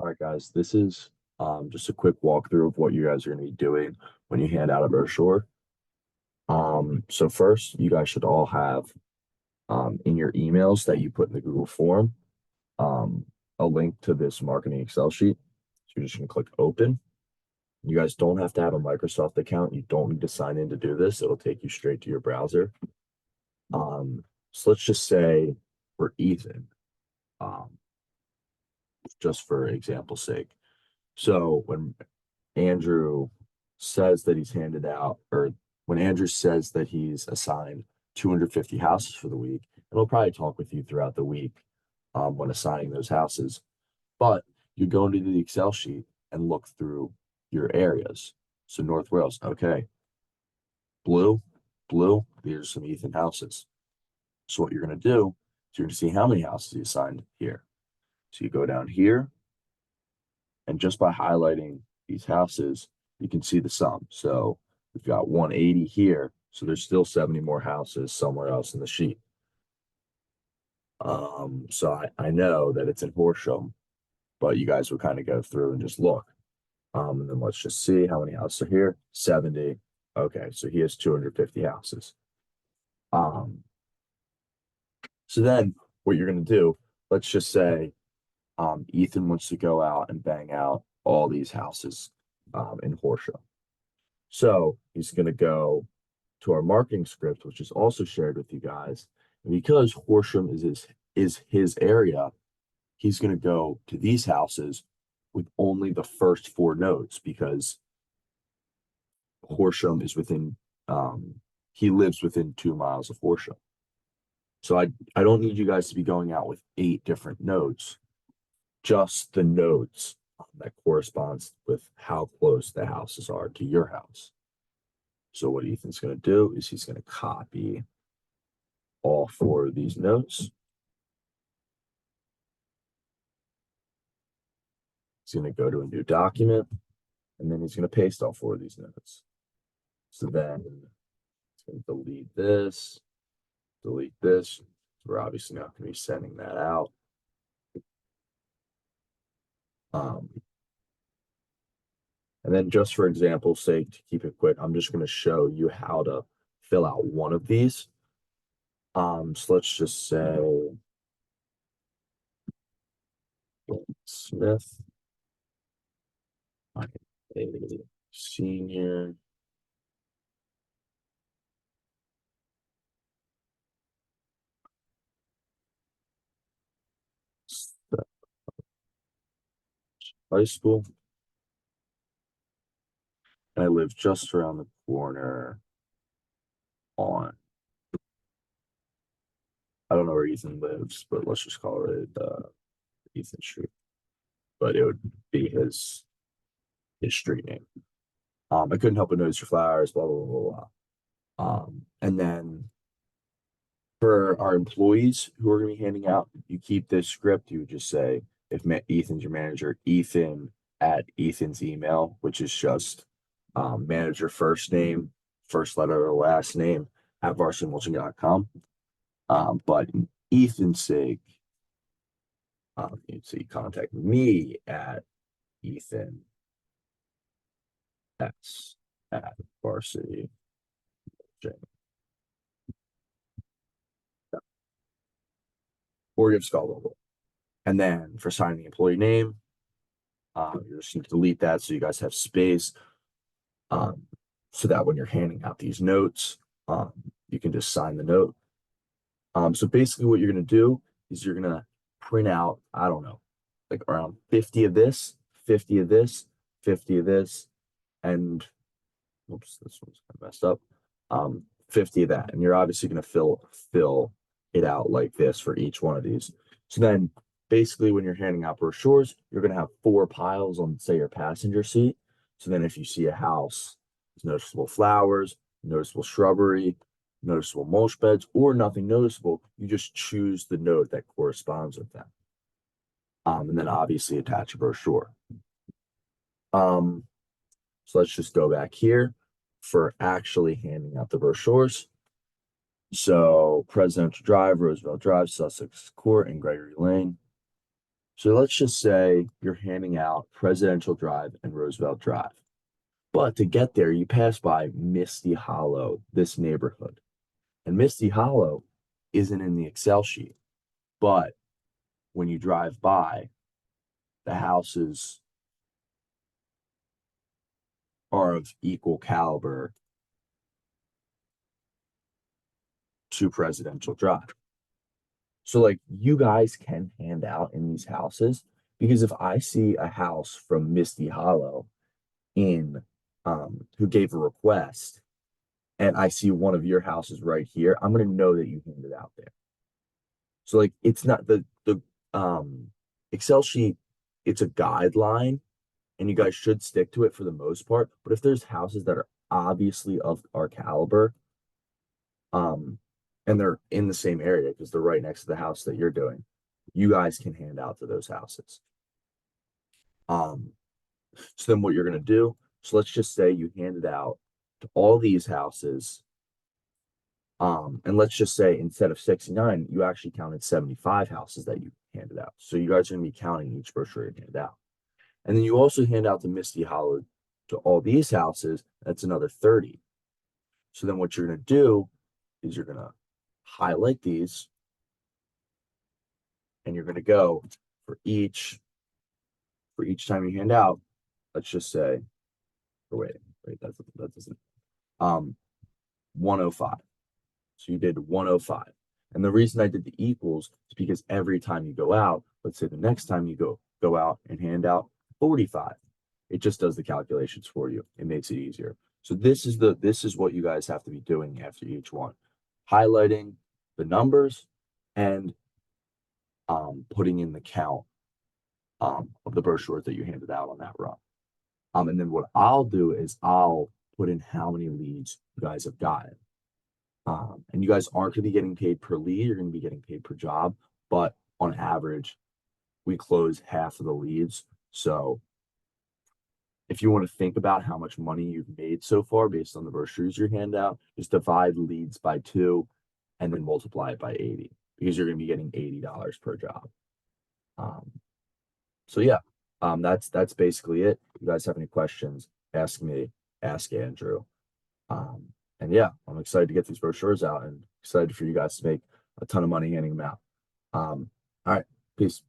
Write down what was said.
All right, guys, this is just a quick walkthrough of what you guys are going to be doing when you hand out a brochure. So first, you guys should all have in your emails that you put in the Google form um, a link to this marketing Excel sheet. So you're just going to click open. You guys don't have to have a Microsoft account. You don't need to sign in to do this. It'll take you straight to your browser. So let's just say for Ethan, um, just for example's sake. So when Andrew says that he's handed out, or when Andrew says that he's assigned 250 houses for the week, and he'll probably talk with you throughout the week when assigning those houses. But you go into the Excel sheet and look through your areas. So North Wales, okay, blue, these are some Ethan houses. So what you're going to do is you're going to see how many houses he assigned here. So you go down here, and just by highlighting these houses, you can see the sum. So we've got 180 here. So there's still 70 more houses somewhere else in the sheet. So I know that it's in Horsham, but you guys will kind of go through and just look. And then let's just see how many houses are here. 70. Okay, so he has 250 houses. So then what you're going to do, let's just say Ethan wants to go out and bang out all these houses in Horsham. So he's going to go to our marketing script, which is also shared with you guys. And because Horsham is his area, he's going to go to these houses with only the first four nodes because Horsham is within, he lives within 2 miles of Horsham. So I don't need you guys to be going out with 8 different nodes, just the nodes that corresponds with how close the houses are to your house. So what Ethan's going to do is he's going to copy all 4 of these notes. He's going to go to a new document, and then he's going to paste all 4 of these notes. So then he's going to delete this. So we're obviously not going to be sending that out. And then just for example's sake, to keep it quick, I'm just going to show you how to fill out one of these. So let's just say Smith, a senior. High school. And I live just around the corner on, I don't know where Ethan lives, but let's just call it Ethan Street. But it would be his street name. I couldn't help but notice your flowers, blah, blah, blah, blah. And then for our employees who are going to be handing out, you keep this script. You would just say, if Ethan's your manager, Ethan at Ethan's email, which is just manager first name, first letter or last name at varsitymulching.com. But in Ethan's sake, so you contact me at Ethan S at varsity. Or give Skull logo. And then for signing the employee name, you're just going to delete that so you guys have space. So that when you're handing out these notes, you can just sign the note. So basically what you're going to do is you're going to print out, I don't know, like around 50 of this, 50 of this, 50 of this, and oops, this one's kind of messed up. 50 of that. And you're obviously going to fill it out like this for each one of these. So then basically when you're handing out brochures, you're going to have 4 piles on, say, your passenger seat. So then if you see a house, there's noticeable flowers, noticeable shrubbery, noticeable mulch beds, or nothing noticeable, you just choose the note that corresponds with them. And then obviously attach a brochure. So let's just go back here for actually handing out the brochures. So Presidential Drive, Roosevelt Drive, Sussex Court, and Gregory Lane. So let's just say you're handing out Presidential Drive and Roosevelt Drive. But to get there, you pass by Misty Hollow, this neighborhood. And Misty Hollow isn't in the Excel sheet. But when you drive by, the houses are of equal caliber to Presidential Drive. So, like, you guys can hand out in these houses because if I see a house from Misty Hollow in who gave a request and I see one of your houses right here, I'm gonna know that you handed out there. So like it's not the Excel sheet, it's a guideline and you guys should stick to it for the most part. But if there's houses that are obviously of our caliber, um, and they're in the same area because they're right next to the house that you're doing, you guys can hand out to those houses. Um, so then what you're gonna do, so let's just say you handed out to all these houses. And let's just say instead of 69, you actually counted 75 houses that you handed out. So you guys are gonna be counting each brochure you handed out. And then you also hand out the Misty Hollow to all these houses. That's another 30. So then what you're going to do is you're going to highlight these and you're going to go for each time you hand out, let's just say, or wait, that doesn't, 105. So you did 105. And the reason I did the equals is because every time you go out, let's say the next time you go out and hand out 45, it just does the calculations for you. It makes it easier. So this is what you guys have to be doing after each one. Highlighting the numbers and putting in the count of the brochures that you handed out on that run. And then what I'll do is I'll put in how many leads you guys have gotten. And you guys aren't going to be getting paid per lead, you're going to be getting paid per job. But on average, we close half of the leads. So if you want to think about how much money you've made so far based on the brochures you hand out, just divide leads by 2 and then multiply it by 80 because you're going to be getting $80 per job. Um, so yeah, that's basically it. If you guys have any questions, ask me, ask Andrew. And yeah, I'm excited to get these brochures out and excited for you guys to make a ton of money handing them out. All right, peace.